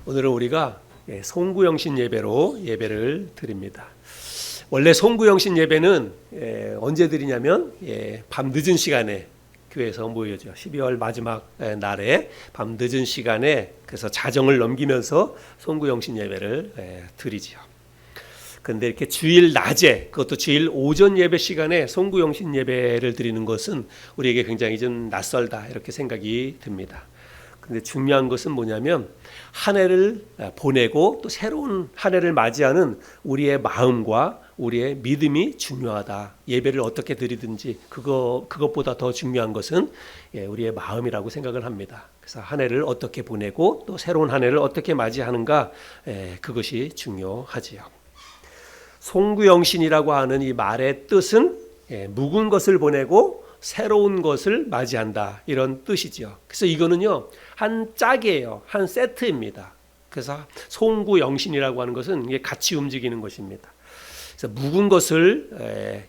오늘은 우리가 송구영신 예배로 예배를 드립니다. 원래 송구영신 예배는 언제 드리냐면 밤 늦은 시간에 교회에서 모여죠. 12월 마지막 날에 밤 늦은 시간에 그래서 자정을 넘기면서 송구영신 예배를 드리지요. 그런데 이렇게 주일 낮에 그것도 주일 오전 예배 시간에 송구영신 예배를 드리는 것은 우리에게 굉장히 좀 낯설다 이렇게 생각이 듭니다. 근데 중요한 것은 뭐냐면 한 해를 보내고 또 새로운 한 해를 맞이하는 우리의 마음과 우리의 믿음이 중요하다. 예배를 어떻게 드리든지 그것보다 더 중요한 것은 우리의 마음이라고 생각을 합니다. 그래서 한 해를 어떻게 보내고 또 새로운 한 해를 어떻게 맞이하는가 그것이 중요하지요. 송구영신이라고 하는 이 말의 뜻은 묵은 것을 보내고 새로운 것을 맞이한다 이런 뜻이죠. 그래서 이거는요 한 짝이에요. 한 세트입니다. 그래서 송구영신이라고 하는 것은 이게 같이 움직이는 것입니다. 그래서 묵은 것을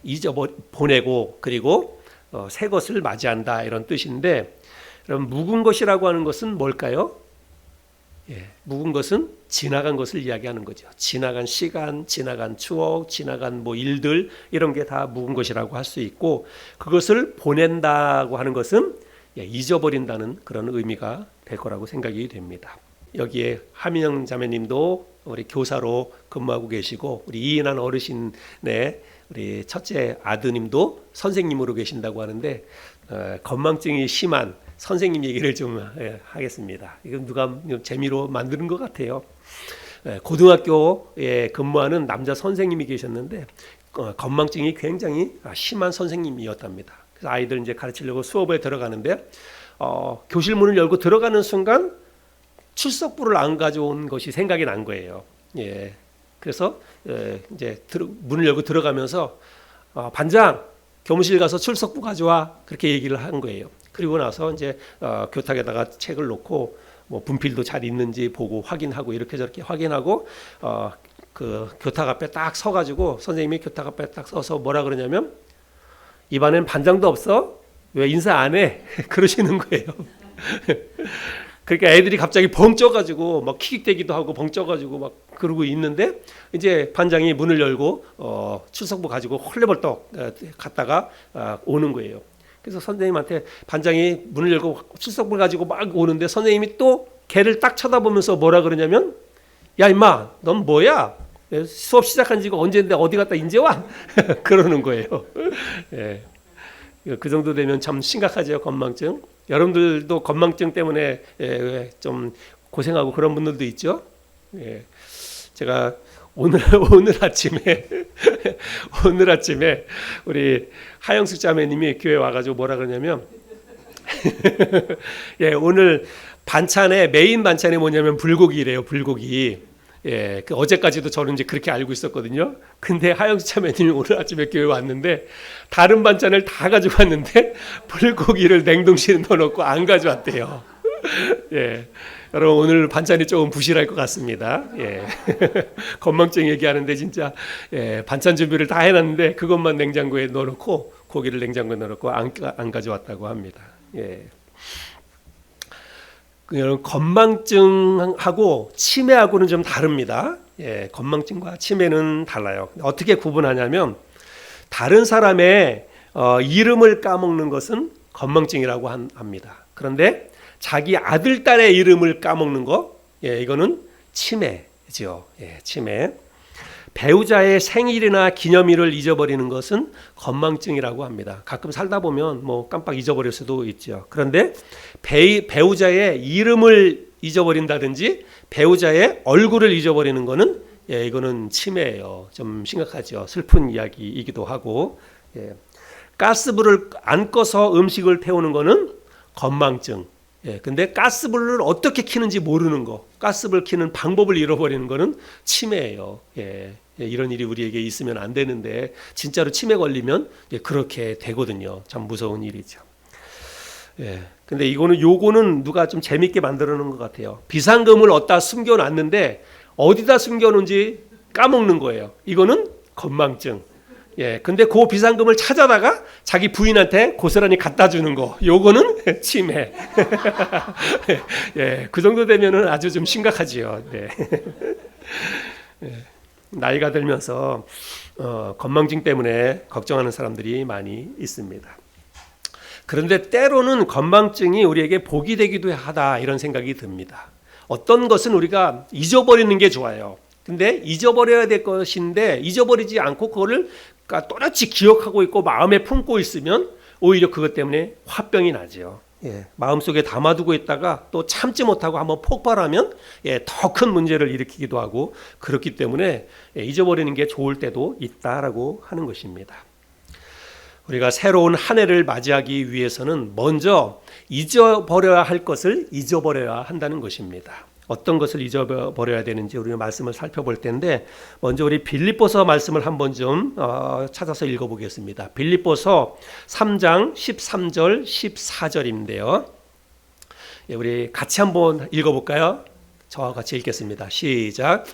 보내고 그리고 새 것을 맞이한다 이런 뜻인데, 그럼 묵은 것이라고 하는 것은 뭘까요? 묵은 것은 지나간 것을 이야기하는 거죠. 지나간 시간, 지나간 추억, 지나간 일들 이런 게 다 묵은 것이라고 할 수 있고, 그것을 보낸다고 하는 것은 잊어버린다는 그런 의미가 될 거라고 생각이 됩니다. 여기에 하민영 자매님도 우리 교사로 근무하고 계시고, 우리 이인한 어르신의 우리 첫째 아드님도 선생님으로 계신다고 하는데 건망증이 심한 선생님 얘기를 좀 하겠습니다. 이건 누가 재미로 만드는 것 같아요. 고등학교에 근무하는 남자 선생님이 계셨는데 건망증이 굉장히 심한 선생님이었답니다. 그래서 아이들 이제 가르치려고 수업에 들어가는데 교실 문을 열고 들어가는 순간 출석부를 안 가져온 것이 생각이 난 거예요. 그래서 이제 문을 열고 들어가면서 반장 교무실 가서 출석부 가져와 그렇게 얘기를 한 거예요. 그리고 나서 이제 교탁에다가 책을 놓고 분필도 잘 있는지 보고 확인하고 이렇게 저렇게 확인하고 그 교탁 앞에 딱 서가지고 선생님이 교탁 앞에 딱 서서 뭐라 그러냐면 이반엔 반장도 없어? 왜 인사 안 해? 그러시는 거예요. 그러니까 애들이 갑자기 벙 쪄가지고 막 킥킥대기도 하고 벙 쪄가지고 막 그러고 있는데 이제 반장이 문을 열고 출석부 가지고 헐레벌떡 갔다가 오는 거예요. 그래서 선생님한테 반장이 문을 열고 출석부를 가지고 막 오는데 선생님이 또 걔를 딱 쳐다보면서 뭐라 그러냐면 야 임마 넌 뭐야? 수업 시작한 지가 언제인데 어디 갔다 이제 와? 그러는 거예요. 그 정도 되면 참 심각하죠. 건망증. 여러분들도 건망증 때문에 좀 고생하고 그런 분들도 있죠. 제가 오늘 아침에 우리 하영숙 자매님이 교회 와가지고 뭐라 그러냐면 오늘 반찬에 메인 반찬이 뭐냐면 불고기래요. 불고기. 그 어제까지도 저는 이제 그렇게 알고 있었거든요. 근데 하영숙 자매님이 오늘 아침에 교회 왔는데 다른 반찬을 다 가지고 왔는데 불고기를 냉동실에 넣어놓고 안 가져왔대요. 여러분 오늘 반찬이 조금 부실할 것 같습니다. 건망증 얘기하는데 진짜 반찬 준비를 다 해놨는데 그것만 냉장고에 넣어놓고 고기를 냉장고에 넣어놓고 안 가져왔다고 합니다. 건망증하고 치매하고는 좀 다릅니다. 건망증과 치매는 달라요. 어떻게 구분하냐면 다른 사람의 이름을 까먹는 것은 건망증이라고 합니다. 그런데 자기 아들, 딸의 이름을 까먹는 거, 이거는 치매죠. 치매. 배우자의 생일이나 기념일을 잊어버리는 것은 건망증이라고 합니다. 가끔 살다 보면 깜빡 잊어버릴 수도 있죠. 그런데 배우자의 이름을 잊어버린다든지 배우자의 얼굴을 잊어버리는 거는 이거는 치매예요. 좀 심각하죠. 슬픈 이야기이기도 하고. 가스불을 안 꺼서 음식을 태우는 거는 건망증. 근데 가스불을 어떻게 켜는지 모르는 거, 가스불 켜는 방법을 잃어버리는 거는 치매예요. 이런 일이 우리에게 있으면 안 되는데 진짜로 치매 걸리면 그렇게 되거든요. 참 무서운 일이죠. 근데 요거는 누가 좀 재밌게 만들어 놓은 것 같아요. 비상금을 어디다 숨겨놨는데 어디다 숨겨놓은지 까먹는 거예요. 이거는 건망증. 예, 근데 그 비상금을 찾아다가 자기 부인한테 고스란히 갖다 주는 거, 요거는 침해. 예, 그 정도 되면은 아주 좀 심각하지요. 네. 예, 나이가 들면서 건망증 때문에 걱정하는 사람들이 많이 있습니다. 그런데 때로는 건망증이 우리에게 복이 되기도 하다, 이런 생각이 듭니다. 어떤 것은 우리가 잊어버리는 게 좋아요. 근데 잊어버려야 될 것인데 잊어버리지 않고 그거를 또렷이 기억하고 있고 마음에 품고 있으면 오히려 그것 때문에 화병이 나죠. 예, 마음속에 담아두고 있다가 또 참지 못하고 한번 폭발하면 예, 더 큰 문제를 일으키기도 하고, 그렇기 때문에 잊어버리는 게 좋을 때도 있다라고 하는 것입니다. 우리가 새로운 한 해를 맞이하기 위해서는 먼저 잊어버려야 할 것을 잊어버려야 한다는 것입니다. 어떤 것을 잊어버려야 되는지 우리가 말씀을 살펴볼 텐데, 먼저 우리 빌립보서 말씀을 한번 좀 찾아서 읽어보겠습니다. 빌립보서 3장 13절 14절인데요. 예, 우리 같이 한번 읽어볼까요? 저와 같이 읽겠습니다. 시작.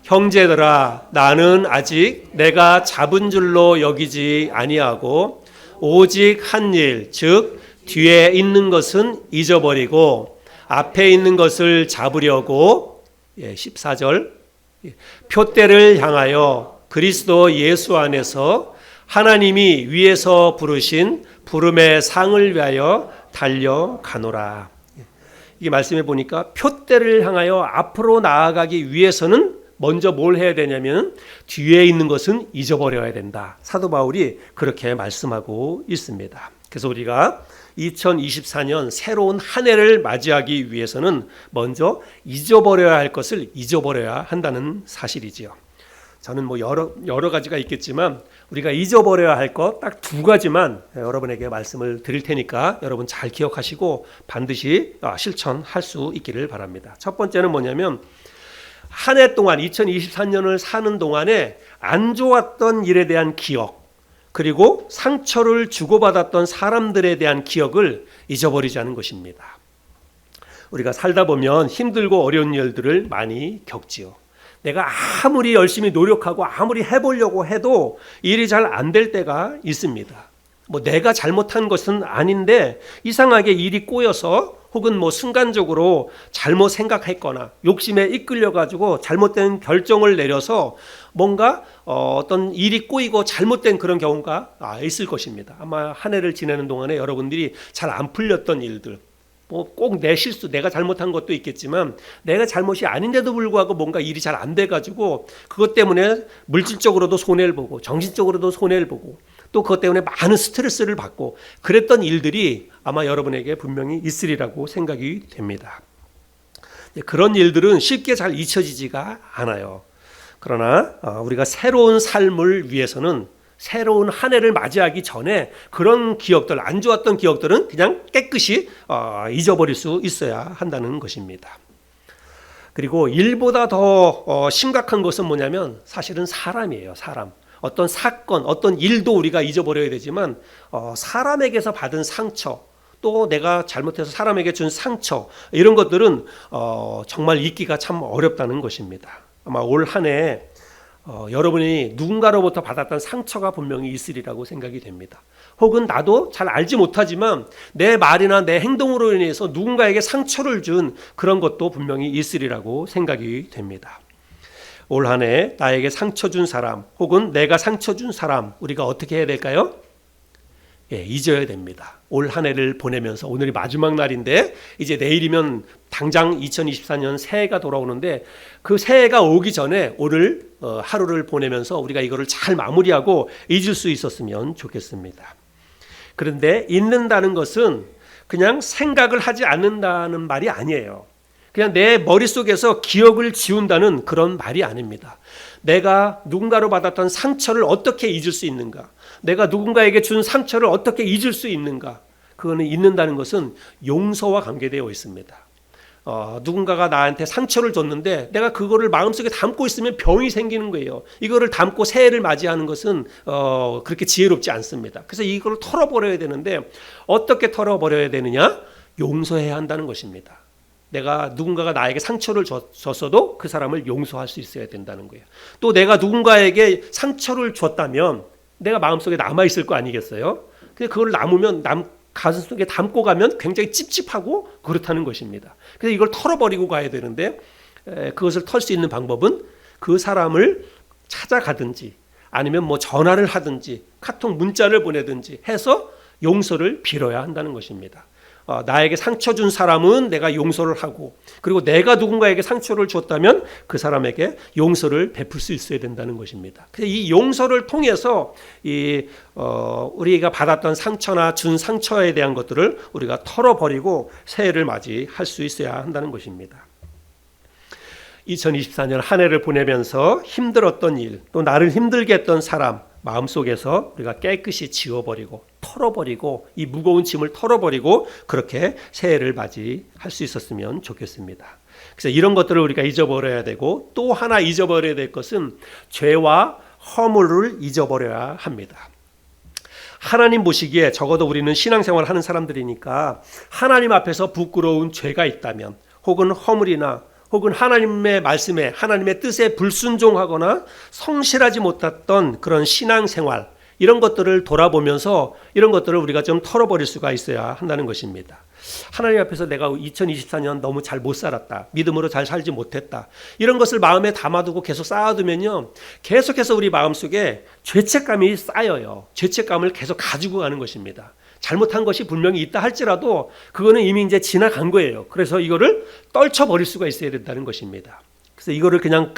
형제들아, 나는 아직 내가 잡은 줄로 여기지 아니하고 오직 한 일, 즉 뒤에 있는 것은 잊어버리고 앞에 있는 것을 잡으려고 14절 표대를 향하여 그리스도 예수 안에서 하나님이 위에서 부르신 부름의 상을 위하여 달려가노라. 이게 말씀해 보니까 표대를 향하여 앞으로 나아가기 위해서는 먼저 뭘 해야 되냐면 뒤에 있는 것은 잊어버려야 된다. 사도 바울이 그렇게 말씀하고 있습니다. 그래서 우리가 2024년 새로운 한 해를 맞이하기 위해서는 먼저 잊어버려야 할 것을 잊어버려야 한다는 사실이지요. 저는 뭐 여러 가지가 있겠지만 우리가 잊어버려야 할 것 딱 두 가지만 여러분에게 말씀을 드릴 테니까 여러분 잘 기억하시고 반드시 실천할 수 있기를 바랍니다. 첫 번째는 뭐냐면 한 해 동안 2023년을 사는 동안에 안 좋았던 일에 대한 기억, 그리고 상처를 주고받았던 사람들에 대한 기억을 잊어버리지 않은 것입니다. 우리가 살다 보면 힘들고 어려운 일들을 많이 겪지요. 내가 아무리 열심히 노력하고 아무리 해보려고 해도 일이 잘 안 될 때가 있습니다. 뭐 내가 잘못한 것은 아닌데 이상하게 일이 꼬여서 혹은 뭐 순간적으로 잘못 생각했거나 욕심에 이끌려 가지고 잘못된 결정을 내려서 뭔가 어떤 일이 꼬이고 잘못된 그런 경우가 있을 것입니다. 아마 한 해를 지내는 동안에 여러분들이 잘 안 풀렸던 일들, 뭐 꼭 내 실수, 내가 잘못한 것도 있겠지만 내가 잘못이 아닌데도 불구하고 뭔가 일이 잘 안 돼가지고 그것 때문에 물질적으로도 손해를 보고 정신적으로도 손해를 보고 또 그것 때문에 많은 스트레스를 받고 그랬던 일들이 아마 여러분에게 분명히 있으리라고 생각이 됩니다. 그런 일들은 쉽게 잘 잊혀지지가 않아요. 그러나 우리가 새로운 삶을 위해서는 새로운 한 해를 맞이하기 전에 그런 기억들, 안 좋았던 기억들은 그냥 깨끗이 잊어버릴 수 있어야 한다는 것입니다. 그리고 일보다 더 심각한 것은 뭐냐면 사실은 사람이에요. 사람. 어떤 사건, 어떤 일도 우리가 잊어버려야 되지만 사람에게서 받은 상처, 또 내가 잘못해서 사람에게 준 상처, 이런 것들은 정말 잊기가 참 어렵다는 것입니다. 아마 올 한 해 여러분이 누군가로부터 받았던 상처가 분명히 있으리라고 생각이 됩니다. 혹은 나도 잘 알지 못하지만 내 말이나 내 행동으로 인해서 누군가에게 상처를 준 그런 것도 분명히 있으리라고 생각이 됩니다. 올 한 해 나에게 상처 준 사람 혹은 내가 상처 준 사람, 우리가 어떻게 해야 될까요? 잊어야 됩니다. 올 한 해를 보내면서 오늘이 마지막 날인데 이제 내일이면 당장 2024년 새해가 돌아오는데 그 새해가 오기 전에 오늘 하루를 보내면서 우리가 이거를 잘 마무리하고 잊을 수 있었으면 좋겠습니다. 그런데 잊는다는 것은 그냥 생각을 하지 않는다는 말이 아니에요. 그냥 내 머릿속에서 기억을 지운다는 그런 말이 아닙니다. 내가 누군가로 받았던 상처를 어떻게 잊을 수 있는가? 내가 누군가에게 준 상처를 어떻게 잊을 수 있는가? 그거는 잊는다는 것은 용서와 관계되어 있습니다. 누군가가 나한테 상처를 줬는데 내가 그거를 마음속에 담고 있으면 병이 생기는 거예요. 이거를 담고 새해를 맞이하는 것은 그렇게 지혜롭지 않습니다. 그래서 이걸 털어버려야 되는데 어떻게 털어버려야 되느냐? 용서해야 한다는 것입니다. 내가 누군가가 나에게 상처를 줬어도 그 사람을 용서할 수 있어야 된다는 거예요. 또 내가 누군가에게 상처를 줬다면 내가 마음속에 남아있을 거 아니겠어요? 근데 그걸 남으면 가슴속에 담고 가면 굉장히 찝찝하고 그렇다는 것입니다. 그래서 이걸 털어버리고 가야 되는데 그것을 털 수 있는 방법은 그 사람을 찾아가든지 아니면 뭐 전화를 하든지 카톡 문자를 보내든지 해서 용서를 빌어야 한다는 것입니다. 나에게 상처 준 사람은 내가 용서를 하고, 그리고 내가 누군가에게 상처를 줬다면 그 사람에게 용서를 베풀 수 있어야 된다는 것입니다. 그래서 이 용서를 통해서 우리가 받았던 상처나 준 상처에 대한 것들을 우리가 털어버리고 새해를 맞이할 수 있어야 한다는 것입니다. 2024년 한 해를 보내면서 힘들었던 일, 또 나를 힘들게 했던 사람 마음속에서 우리가 깨끗이 지워버리고 털어버리고 이 무거운 짐을 털어버리고 그렇게 새해를 맞이할 수 있었으면 좋겠습니다. 그래서 이런 것들을 우리가 잊어버려야 되고, 또 하나 잊어버려야 될 것은 죄와 허물을 잊어버려야 합니다. 하나님 보시기에 적어도 우리는 신앙생활 하는 사람들이니까 하나님 앞에서 부끄러운 죄가 있다면, 혹은 허물이나 혹은 하나님의 말씀에, 하나님의 뜻에 불순종하거나 성실하지 못했던 그런 신앙생활, 이런 것들을 돌아보면서 이런 것들을 우리가 좀 털어버릴 수가 있어야 한다는 것입니다. 하나님 앞에서 내가 2024년 너무 잘 못 살았다, 믿음으로 잘 살지 못했다, 이런 것을 마음에 담아두고 계속 쌓아두면요, 계속해서 우리 마음속에 죄책감이 쌓여요. 죄책감을 계속 가지고 가는 것입니다. 잘못한 것이 분명히 있다 할지라도 그거는 이미 이제 지나간 거예요. 그래서 이거를 떨쳐버릴 수가 있어야 된다는 것입니다. 그래서 이거를 그냥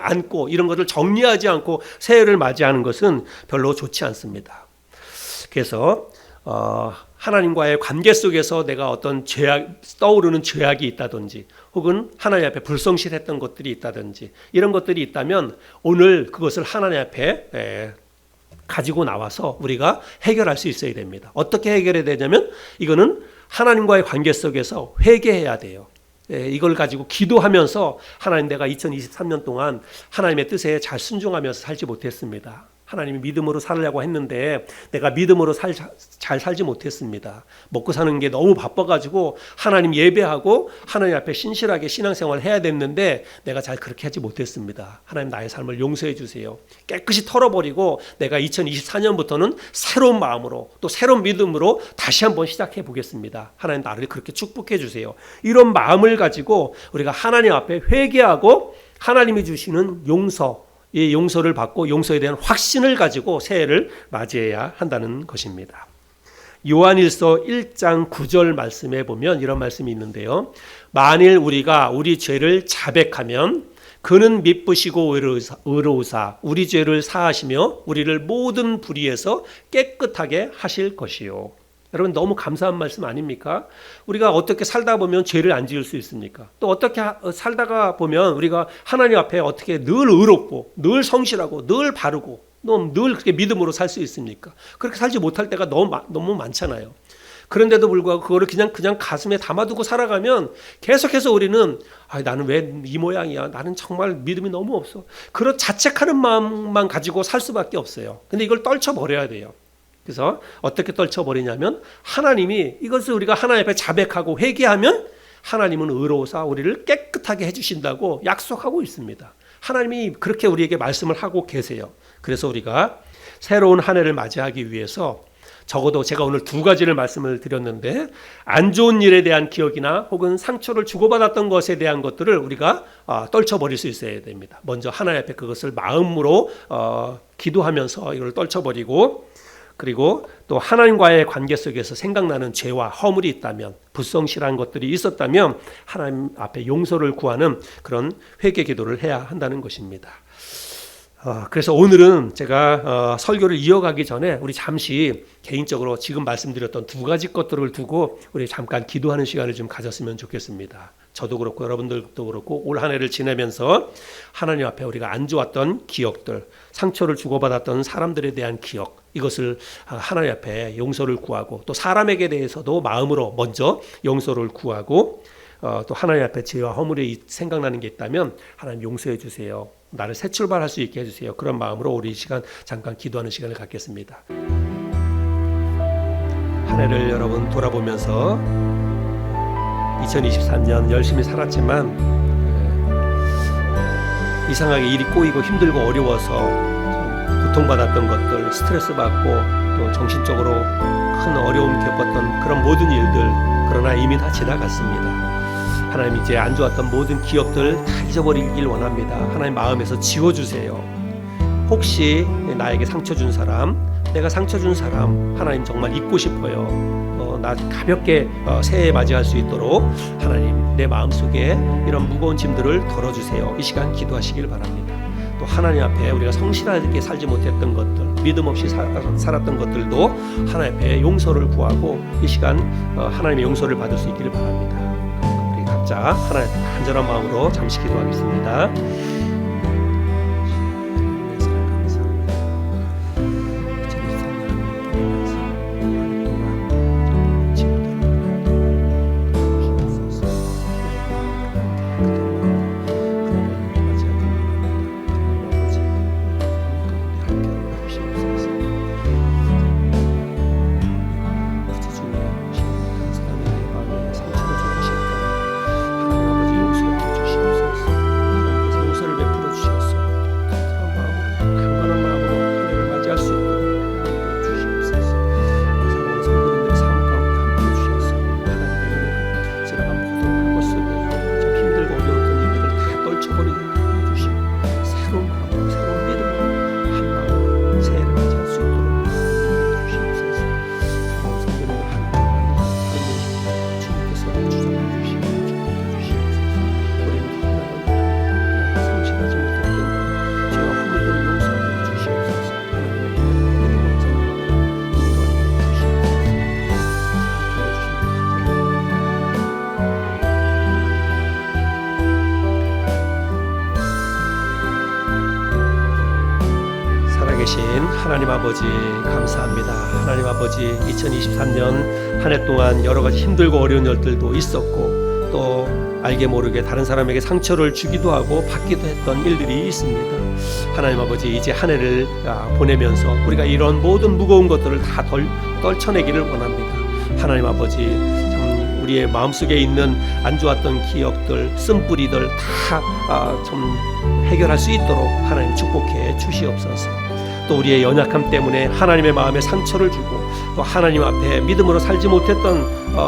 안고, 이런 것을 정리하지 않고 새해를 맞이하는 것은 별로 좋지 않습니다. 그래서 하나님과의 관계 속에서 내가 어떤 떠오르는 죄악이 있다든지, 혹은 하나님 앞에 불성실했던 것들이 있다든지, 이런 것들이 있다면 오늘 그것을 하나님 앞에 가지고 나와서 우리가 해결할 수 있어야 됩니다. 어떻게 해결해야 되냐면, 이거는 하나님과의 관계 속에서 회개해야 돼요. 이걸 가지고 기도하면서, 하나님, 내가 2023년 동안 하나님의 뜻에 잘 순종하면서 살지 못했습니다. 하나님이 믿음으로 살려고 했는데 내가 믿음으로 잘 살지 못했습니다. 먹고 사는 게 너무 바빠가지고 하나님 예배하고 하나님 앞에 신실하게 신앙생활을 해야 됐는데 내가 잘 그렇게 하지 못했습니다. 하나님, 나의 삶을 용서해 주세요. 깨끗이 털어버리고 내가 2024년부터는 새로운 마음으로, 또 새로운 믿음으로 다시 한번 시작해 보겠습니다. 하나님, 나를 그렇게 축복해 주세요. 이런 마음을 가지고 우리가 하나님 앞에 회개하고 하나님이 주시는 이 용서를 받고 용서에 대한 확신을 가지고 새해를 맞이해야 한다는 것입니다. 요한일서 1장 9절 말씀에 보면 이런 말씀이 있는데요. 만일 우리가 우리 죄를 자백하면 그는 미쁘시고 의로우사 우리 죄를 사하시며 우리를 모든 불의에서 깨끗하게 하실 것이요. 여러분, 너무 감사한 말씀 아닙니까? 우리가 어떻게 살다 보면 죄를 안 지을 수 있습니까? 또 어떻게 살다가 보면 우리가 하나님 앞에 어떻게 늘 의롭고 늘 성실하고 늘 바르고 늘 그렇게 믿음으로 살 수 있습니까? 그렇게 살지 못할 때가 너무 많잖아요. 그런데도 불구하고 그거를 그냥 가슴에 담아두고 살아가면 계속해서 우리는 나는 왜 이 모양이야, 나는 정말 믿음이 너무 없어, 그런 자책하는 마음만 가지고 살 수밖에 없어요. 근데 이걸 떨쳐버려야 돼요. 그래서 어떻게 떨쳐버리냐면, 하나님이 이것을 우리가 하나님 앞에 자백하고 회개하면 하나님은 의로우사 우리를 깨끗하게 해주신다고 약속하고 있습니다. 하나님이 그렇게 우리에게 말씀을 하고 계세요. 그래서 우리가 새로운 한 해를 맞이하기 위해서 적어도 제가 오늘 두 가지를 말씀을 드렸는데, 안 좋은 일에 대한 기억이나 혹은 상처를 주고받았던 것에 대한 것들을 우리가 떨쳐버릴 수 있어야 됩니다. 먼저 하나님 앞에 그것을 마음으로 기도하면서 이걸 떨쳐버리고, 그리고 또 하나님과의 관계 속에서 생각나는 죄와 허물이 있다면, 불성실한 것들이 있었다면 하나님 앞에 용서를 구하는 그런 회개 기도를 해야 한다는 것입니다. 그래서 오늘은 제가 설교를 이어가기 전에 우리 잠시 개인적으로 지금 말씀드렸던 두 가지 것들을 두고 우리 잠깐 기도하는 시간을 좀 가졌으면 좋겠습니다. 저도 그렇고 여러분들도 그렇고 올 한 해를 지내면서 하나님 앞에 우리가 안 좋았던 기억들, 상처를 주고받았던 사람들에 대한 기억, 이것을 하나님 앞에 용서를 구하고, 또 사람에게 대해서도 마음으로 먼저 용서를 구하고, 또 하나님 앞에 죄와 허물이 생각나는 게 있다면 하나님 용서해 주세요, 나를 새 출발할 수 있게 해주세요. 그런 마음으로 우리 시간 잠깐 기도하는 시간을 갖겠습니다. 한 해를 여러분 돌아보면서 2023년 열심히 살았지만 이상하게 일이 꼬이고 힘들고 어려워서 고통받았던 것들, 스트레스 받고 또 정신적으로 큰 어려움 겪었던 그런 모든 일들, 그러나 이미 다 지나갔습니다. 하나님 이제 안 좋았던 모든 기억들 다 잊어버리길 원합니다. 하나님 마음에서 지워주세요. 혹시 나에게 상처 준 사람, 내가 상처 준 사람 하나님 정말 잊고 싶어요. 나 가볍게 새해 맞이할 수 있도록 하나님 내 마음속에 이런 무거운 짐들을 덜어주세요. 이 시간 기도하시길 바랍니다. 또 하나님 앞에 우리가 성실하게 살지 못했던 것들, 믿음 없이 살았던 것들도 하나님 앞에 용서를 구하고 이 시간 하나님의 용서를 받을 수 있기를 바랍니다. 우리 각자 하나님 간절한 마음으로 잠시 기도하겠습니다. 하나님 아버지 감사합니다. 하나님 아버지 2023년 한 해 동안 여러 가지 힘들고 어려운 일들도 있었고 또 알게 모르게 다른 사람에게 상처를 주기도 하고 받기도 했던 일들이 있습니다. 하나님 아버지 이제 한 해를 보내면서 우리가 이런 모든 무거운 것들을 다 떨쳐내기를 원합니다. 하나님 아버지 참 우리의 마음속에 있는 안 좋았던 기억들, 쓴뿌리들 다 좀 해결할 수 있도록 하나님 축복해 주시옵소서. 또 우리의 연약함 때문에 하나님의 마음에 상처를 주고 또 하나님 앞에 믿음으로 살지 못했던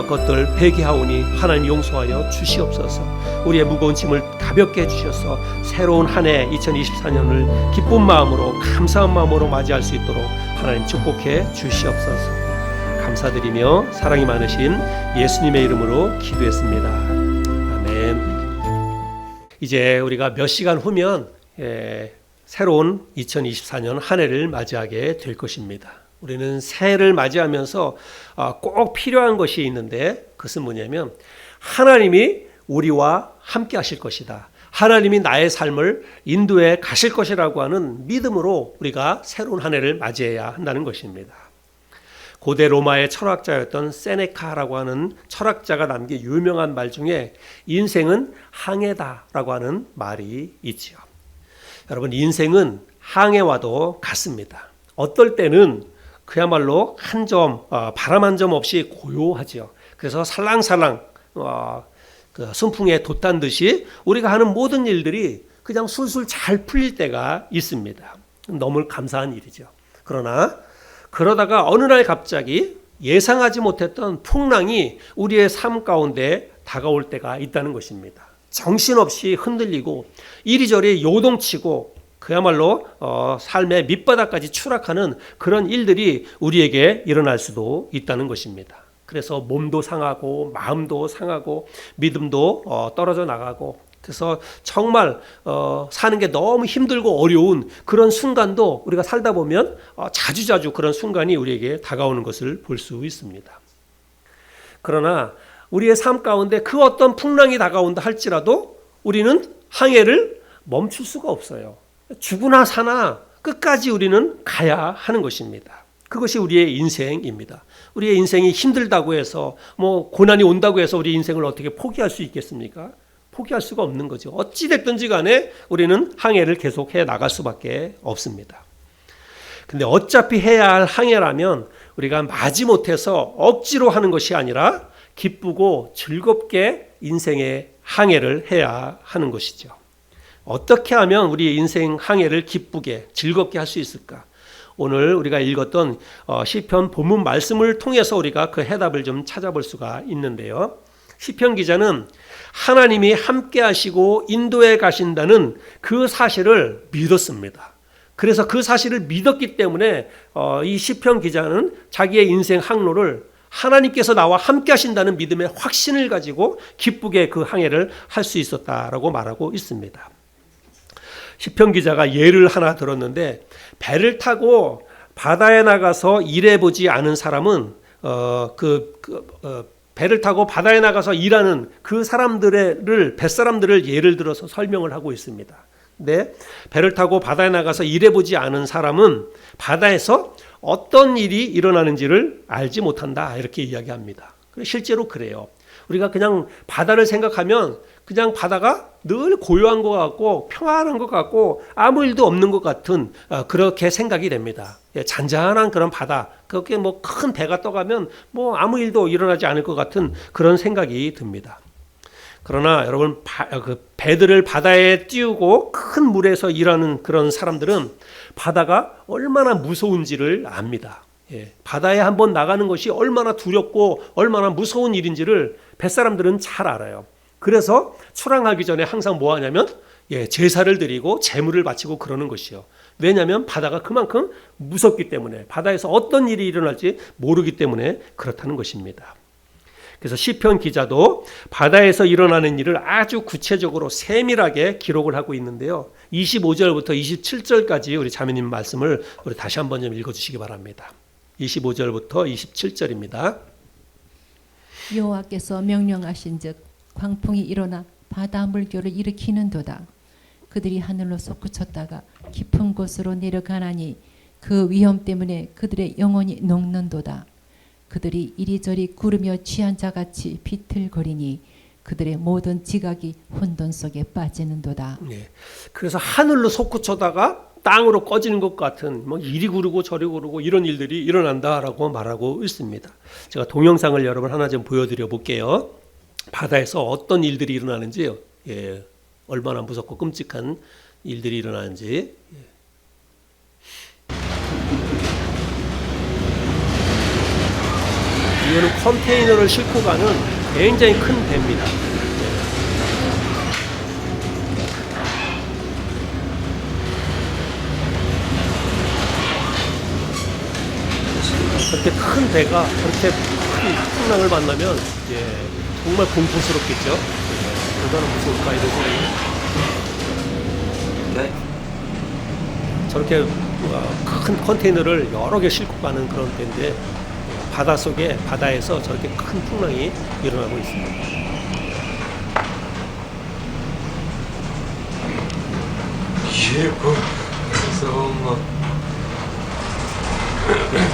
것들 회개하오니 하나님 용서하여 주시옵소서. 우리의 무거운 짐을 가볍게 해주셔서 새로운 한 해 2024년을 기쁜 마음으로 감사한 마음으로 맞이할 수 있도록 하나님 축복해 주시옵소서. 감사드리며 사랑이 많으신 예수님의 이름으로 기도했습니다. 아멘. 이제 우리가 몇 시간 후면 새로운 2024년 한 해를 맞이하게 될 것입니다. 우리는 새해를 맞이하면서 꼭 필요한 것이 있는데 그것은 뭐냐면 하나님이 우리와 함께 하실 것이다. 하나님이 나의 삶을 인도해 가실 것이라고 하는 믿음으로 우리가 새로운 한 해를 맞이해야 한다는 것입니다. 고대 로마의 철학자였던 세네카라고 하는 철학자가 남긴 유명한 말 중에 인생은 항해다라고 하는 말이 있지요. 여러분 인생은 항해와도 같습니다. 어떨 때는 그야말로 한 점, 바람 한 점 없이 고요하죠. 그래서 살랑살랑 그 순풍에 돛단 듯이 우리가 하는 모든 일들이 그냥 술술 잘 풀릴 때가 있습니다. 너무 감사한 일이죠. 그러다가 어느 날 갑자기 예상하지 못했던 풍랑이 우리의 삶 가운데 다가올 때가 있다는 것입니다. 정신없이 흔들리고 이리저리 요동치고 그야말로 삶의 밑바닥까지 추락하는 그런 일들이 우리에게 일어날 수도 있다는 것입니다. 그래서 몸도 상하고 마음도 상하고 믿음도 떨어져 나가고 그래서 정말 사는 게 너무 힘들고 어려운 그런 순간도 우리가 살다 보면 자주자주 그런 순간이 우리에게 다가오는 것을 볼 수 있습니다. 그러나 우리의 삶 가운데 그 어떤 풍랑이 다가온다 할지라도 우리는 항해를 멈출 수가 없어요. 죽으나 사나 끝까지 우리는 가야 하는 것입니다. 그것이 우리의 인생입니다. 우리의 인생이 힘들다고 해서 고난이 온다고 해서 우리 인생을 어떻게 포기할 수 있겠습니까? 포기할 수가 없는 거죠. 어찌 됐든지 간에 우리는 항해를 계속해 나갈 수밖에 없습니다. 근데 어차피 해야 할 항해라면 우리가 마지못해서 억지로 하는 것이 아니라 기쁘고 즐겁게 인생의 항해를 해야 하는 것이죠. 어떻게 하면 우리 인생 항해를 기쁘게 즐겁게 할 수 있을까? 오늘 우리가 읽었던 시편 본문 말씀을 통해서 우리가 그 해답을 좀 찾아볼 수가 있는데요. 시편 기자는 하나님이 함께 하시고 인도해 가신다는 그 사실을 믿었습니다. 그래서 그 사실을 믿었기 때문에 이 시편 기자는 자기의 인생 항로를 하나님께서 나와 함께 하신다는 믿음의 확신을 가지고 기쁘게 그 항해를 할 수 있었다라고 말하고 있습니다. 시편 기자가 예를 하나 들었는데, 배를 타고 바다에 나가서 일해보지 않은 사람은 배를 타고 바다에 나가서 일하는 그 뱃사람들을 예를 들어서 설명을 하고 있습니다. 근데 배를 타고 바다에 나가서 일해보지 않은 사람은 바다에서 어떤 일이 일어나는지를 알지 못한다, 이렇게 이야기합니다. 실제로 그래요. 우리가 그냥 바다를 생각하면 그냥 바다가 늘 고요한 것 같고 평안한 것 같고 아무 일도 없는 것 같은 그렇게 생각이 됩니다. 잔잔한 그런 바다, 그렇게 뭐 큰 배가 떠가면 뭐 아무 일도 일어나지 않을 것 같은 그런 생각이 듭니다. 그러나 여러분, 배들을 바다에 띄우고 큰 물에서 일하는 그런 사람들은 바다가 얼마나 무서운지를 압니다. 바다에 한번 나가는 것이 얼마나 두렵고 얼마나 무서운 일인지를 뱃사람들은 잘 알아요. 그래서 출항하기 전에 항상 뭐 하냐면 제사를 드리고 제물을 바치고 그러는 것이요. 왜냐하면 바다가 그만큼 무섭기 때문에, 바다에서 어떤 일이 일어날지 모르기 때문에 그렇다는 것입니다. 그래서 시편 기자도 바다에서 일어나는 일을 아주 구체적으로 세밀하게 기록을 하고 있는데요. 25절부터 27절까지 우리 자매님 말씀을 우리 다시 한번 좀 읽어주시기 바랍니다. 25절부터 27절입니다. 여호와께서 명령하신즉 광풍이 일어나 바다 물결을 일으키는도다. 그들이 하늘로 솟구쳤다가 깊은 곳으로 내려가나니 그 위험 때문에 그들의 영혼이 녹는도다. 그들이 이리저리 구르며 취한 자같이 비틀거리니 그들의 모든 지각이 혼돈 속에 빠지는도다. 그래서 하늘로 솟구쳐다가 땅으로 꺼지는 것 같은 뭐 이리 구르고 저리 구르고 이런 일들이 일어난다라고 말하고 있습니다. 제가 동영상을 여러분 하나 좀 보여드려 볼게요. 바다에서 어떤 일들이 일어나는지, 얼마나 무섭고 끔찍한 일들이 일어나는지. 이거는 컨테이너를 싣고 가는 굉장히 큰 배입니다. 그렇게 큰 배가 그렇게 큰 풍랑을 만나면 정말 공포스럽겠죠. 얼마나 무서울까 이런 생각이. 저렇게 큰 컨테이너를 여러 개 싣고 가는 그런 배인데 바다에서 저렇게 큰 풍랑이 일어나고 있습니다.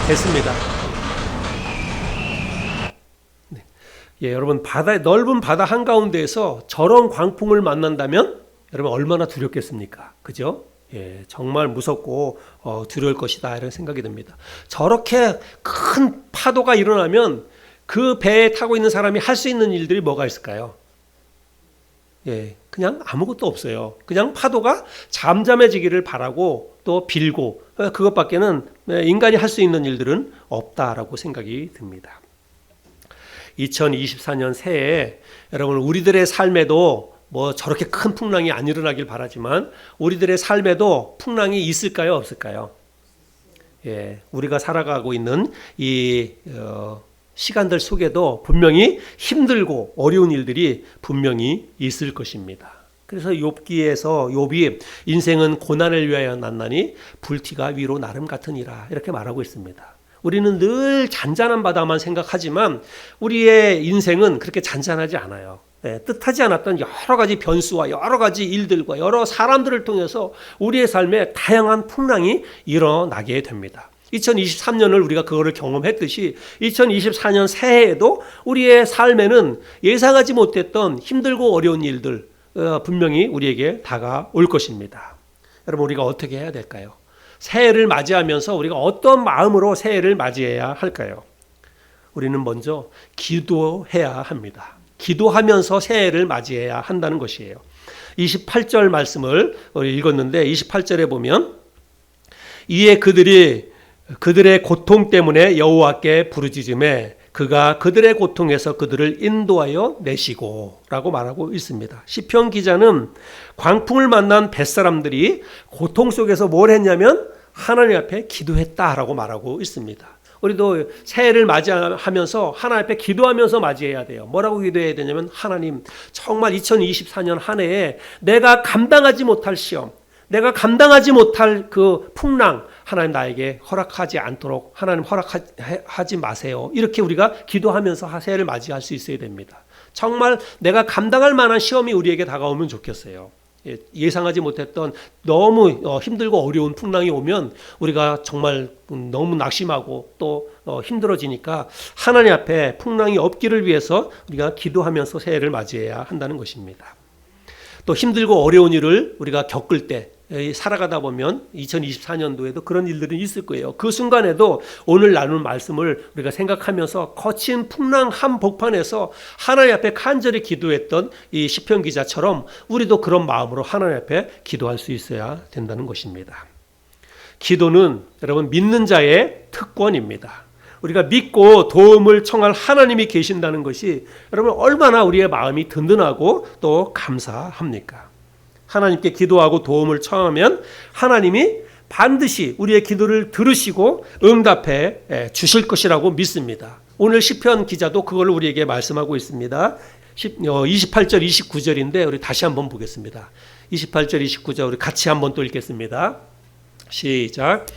됐습니다. 여러분, 넓은 바다 한가운데에서 저런 광풍을 만난다면 여러분 얼마나 두렵겠습니까? 그죠? 정말 무섭고 두려울 것이다, 이런 생각이 듭니다. 저렇게 큰 파도가 일어나면 그 배에 타고 있는 사람이 할 수 있는 일들이 뭐가 있을까요? 그냥 아무것도 없어요. 그냥 파도가 잠잠해지기를 바라고 또 빌고, 그것밖에는 인간이 할 수 있는 일들은 없다라고 생각이 듭니다. 2024년 새해에 여러분, 우리들의 삶에도 뭐 저렇게 큰 풍랑이 안 일어나길 바라지만 우리들의 삶에도 풍랑이 있을까요, 없을까요? 우리가 살아가고 있는 이 시간들 속에도 분명히 힘들고 어려운 일들이 분명히 있을 것입니다. 그래서 욥기에서 욥이 인생은 고난을 위하여 났나니 불티가 위로 나름 같으니라, 이렇게 말하고 있습니다. 우리는 늘 잔잔한 바다만 생각하지만 우리의 인생은 그렇게 잔잔하지 않아요. 뜻하지 않았던 여러 가지 변수와 여러 가지 일들과 여러 사람들을 통해서 우리의 삶에 다양한 풍랑이 일어나게 됩니다. 2023년을 우리가 그거를 경험했듯이 2024년 새해에도 우리의 삶에는 예상하지 못했던 힘들고 어려운 일들 분명히 우리에게 다가올 것입니다. 여러분, 우리가 어떻게 해야 될까요? 새해를 맞이하면서 우리가 어떤 마음으로 새해를 맞이해야 할까요? 우리는 먼저 기도해야 합니다. 기도하면서 새해를 맞이해야 한다는 것이에요. 28절 말씀을 우리 읽었는데 28절에 보면 이에 그들이 그들의 고통 때문에 여호와께 부르짖음에 그가 그들의 고통에서 그들을 인도하여 내시고 라고 말하고 있습니다. 시편 기자는 광풍을 만난 벳사람들이 고통 속에서 뭘 했냐면 하나님 앞에 기도했다라고 말하고 있습니다. 우리도 새해를 맞이하면서 하나님 앞에 기도하면서 맞이해야 돼요. 뭐라고 기도해야 되냐면 하나님 정말 2024년 한 해에 내가 감당하지 못할 시험, 내가 감당하지 못할 그 풍랑 하나님 나에게 허락하지 않도록 하나님 허락하지 마세요. 이렇게 우리가 기도하면서 새해를 맞이할 수 있어야 됩니다. 정말 내가 감당할 만한 시험이 우리에게 다가오면 좋겠어요. 예상하지 못했던 너무 힘들고 어려운 풍랑이 오면 우리가 정말 너무 낙심하고 또 힘들어지니까 하나님 앞에 풍랑이 없기를 위해서 우리가 기도하면서 새해를 맞이해야 한다는 것입니다. 또 힘들고 어려운 일을 우리가 겪을 때 살아가다 보면 2024년도에도 그런 일들은 있을 거예요. 그 순간에도 오늘 나눈 말씀을 우리가 생각하면서 거친 풍랑 한복판에서 하나님 앞에 간절히 기도했던 이 시편 기자처럼 우리도 그런 마음으로 하나님 앞에 기도할 수 있어야 된다는 것입니다. 기도는 여러분 믿는 자의 특권입니다. 우리가 믿고 도움을 청할 하나님이 계신다는 것이 여러분 얼마나 우리의 마음이 든든하고 또 감사합니까? 하나님께 기도하고 도움을 청하면 하나님이 반드시 우리의 기도를 들으시고 응답해 주실 것이라고 믿습니다. 오늘 시편 기자도 그걸 우리에게 말씀하고 있습니다. 28절 29절인데 우리 다시 한번 보겠습니다. 28절 29절 우리 같이 한번 또 읽겠습니다. 시작.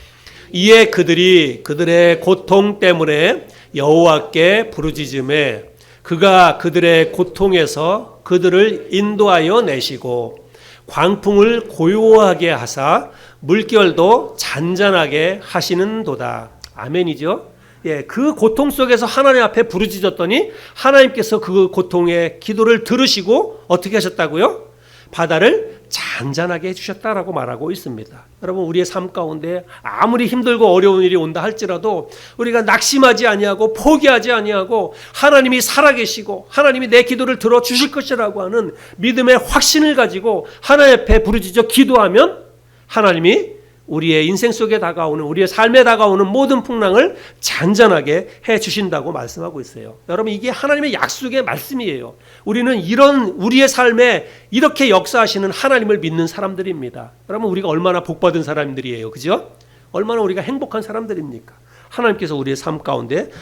이에 그들이 그들의 고통 때문에 여호와께 부르짖음에 그가 그들의 고통에서 그들을 인도하여 내시고 광풍을 고요하게 하사 물결도 잔잔하게 하시는도다. 아멘이죠. 예, 그 고통 속에서 하나님 앞에 부르짖었더니 하나님께서 그 고통의 기도를 들으시고 어떻게 하셨다고요? 바다를 잔잔하게 해주셨다라고 말하고 있습니다. 여러분 우리의 삶 가운데 아무리 힘들고 어려운 일이 온다 할지라도 우리가 낙심하지 아니하고 포기하지 아니하고 하나님이 살아계시고 하나님이 내 기도를 들어주실 것이라고 하는 믿음의 확신을 가지고 하나님 앞에 부르짖어 기도하면 하나님이 우리의 인생 속에 다가오는 우리의 삶에 다가오는 모든 풍랑을 잔잔하게 해주신다고 말씀하고 있어요. 여러분 이게 하나님의 약속의 말씀이에요. 우리는 이런 우리의 삶에 이렇게 역사하시는 하나님을 믿는 사람들입니다. 여러분 우리가 얼마나 복받은 사람들이에요. 그죠? 얼마나 우리가 행복한 사람들입니까? 하나님께서 우리의 삶 가운데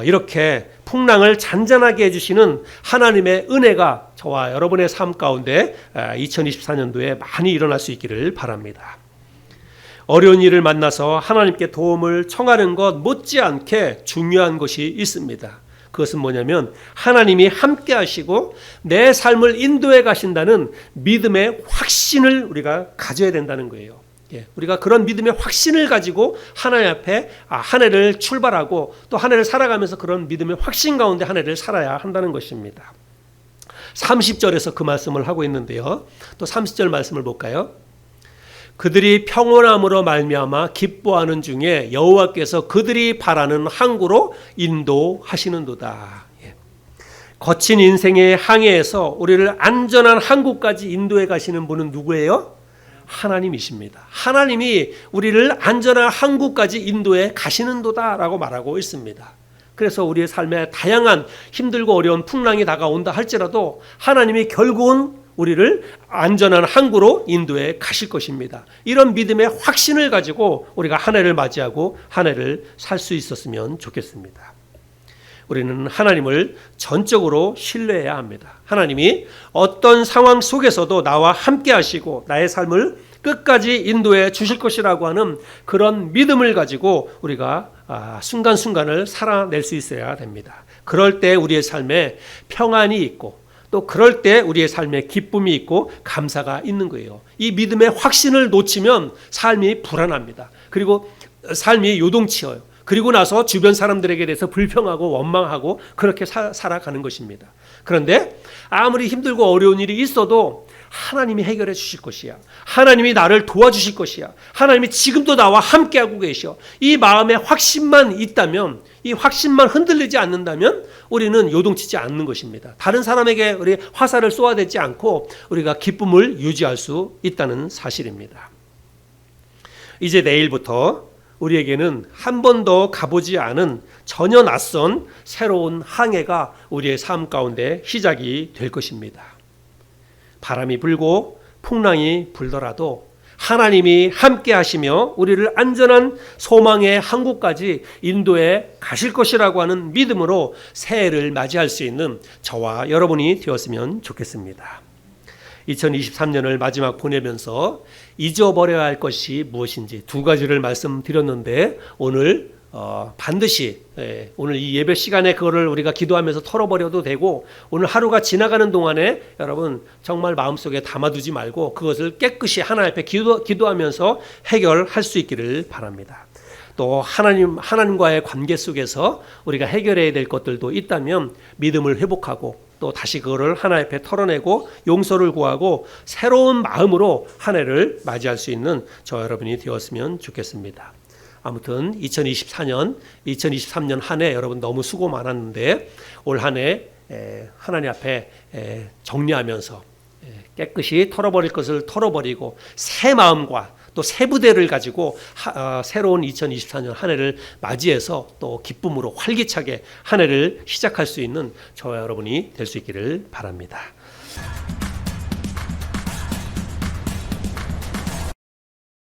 이렇게 풍랑을 잔잔하게 해주시는 하나님의 은혜가 저와 여러분의 삶 가운데 2024년도에 많이 일어날 수 있기를 바랍니다. 어려운 일을 만나서 하나님께 도움을 청하는 것 못지않게 중요한 것이 있습니다. 그것은 뭐냐면 하나님이 함께 하시고 내 삶을 인도해 가신다는 믿음의 확신을 우리가 가져야 된다는 거예요. 우리가 그런 믿음의 확신을 가지고 하나님 앞에 한 해를 출발하고 또 한 해를 살아가면서 그런 믿음의 확신 가운데 한 해를 살아야 한다는 것입니다. 30절에서 그 말씀을 하고 있는데요. 또 30절 말씀을 볼까요? 그들이 평온함으로 말미암아 기뻐하는 중에 여호와께서 그들이 바라는 항구로 인도하시는도다. 거친 인생의 항해에서 우리를 안전한 항구까지 인도해 가시는 분은 누구예요? 하나님이십니다. 하나님이 우리를 안전한 항구까지 인도해 가시는도다라고 말하고 있습니다. 그래서 우리의 삶에 다양한 힘들고 어려운 풍랑이 다가온다 할지라도 하나님이 결국은 우리를 안전한 항구로 인도해 가실 것입니다. 이런 믿음의 확신을 가지고 우리가 한 해를 맞이하고 한 해를 살 수 있었으면 좋겠습니다. 우리는 하나님을 전적으로 신뢰해야 합니다. 하나님이 어떤 상황 속에서도 나와 함께 하시고 나의 삶을 끝까지 인도해 주실 것이라고 하는 그런 믿음을 가지고 우리가 순간순간을 살아낼 수 있어야 됩니다. 그럴 때 우리의 삶에 평안이 있고 또 그럴 때 우리의 삶에 기쁨이 있고 감사가 있는 거예요. 이 믿음의 확신을 놓치면 삶이 불안합니다. 그리고 삶이 요동치어요. 그리고 나서 주변 사람들에게 대해서 불평하고 원망하고 그렇게 살아가는 것입니다. 그런데 아무리 힘들고 어려운 일이 있어도 하나님이 해결해 주실 것이야. 하나님이 나를 도와주실 것이야. 하나님이 지금도 나와 함께하고 계셔. 이 마음의 확신만 있다면, 이 확신만 흔들리지 않는다면 우리는 요동치지 않는 것입니다. 다른 사람에게 우리 화살을 쏘아대지 않고 우리가 기쁨을 유지할 수 있다는 사실입니다. 이제 내일부터 우리에게는 한 번도 가보지 않은 전혀 낯선 새로운 항해가 우리의 삶 가운데 시작이 될 것입니다. 바람이 불고 풍랑이 불더라도 하나님이 함께 하시며 우리를 안전한 소망의 항구까지 인도해 가실 것이라고 하는 믿음으로 새해를 맞이할 수 있는 저와 여러분이 되었으면 좋겠습니다. 2023년을 마지막 보내면서 잊어버려야 할 것이 무엇인지 두 가지를 말씀드렸는데 오늘 반드시 오늘 이 예배 시간에 그거를 우리가 기도하면서 털어버려도 되고 오늘 하루가 지나가는 동안에 여러분 정말 마음속에 담아두지 말고 그것을 깨끗이 하나님 앞에 기도하면서 해결할 수 있기를 바랍니다. 또 하나님과의 관계 속에서 우리가 해결해야 될 것들도 있다면 믿음을 회복하고 또 다시 그거를 하나님 앞에 털어내고 용서를 구하고 새로운 마음으로 한 해를 맞이할 수 있는 저 여러분이 되었으면 좋겠습니다. 아무튼 2023년 한 해 여러분 너무 수고 많았는데 올 한 해 하나님 앞에 정리하면서 깨끗이 털어버릴 것을 털어버리고 새 마음과 또 새 부대를 가지고 새로운 2024년 한 해를 맞이해서 또 기쁨으로 활기차게 한 해를 시작할 수 있는 저와 여러분이 될 수 있기를 바랍니다.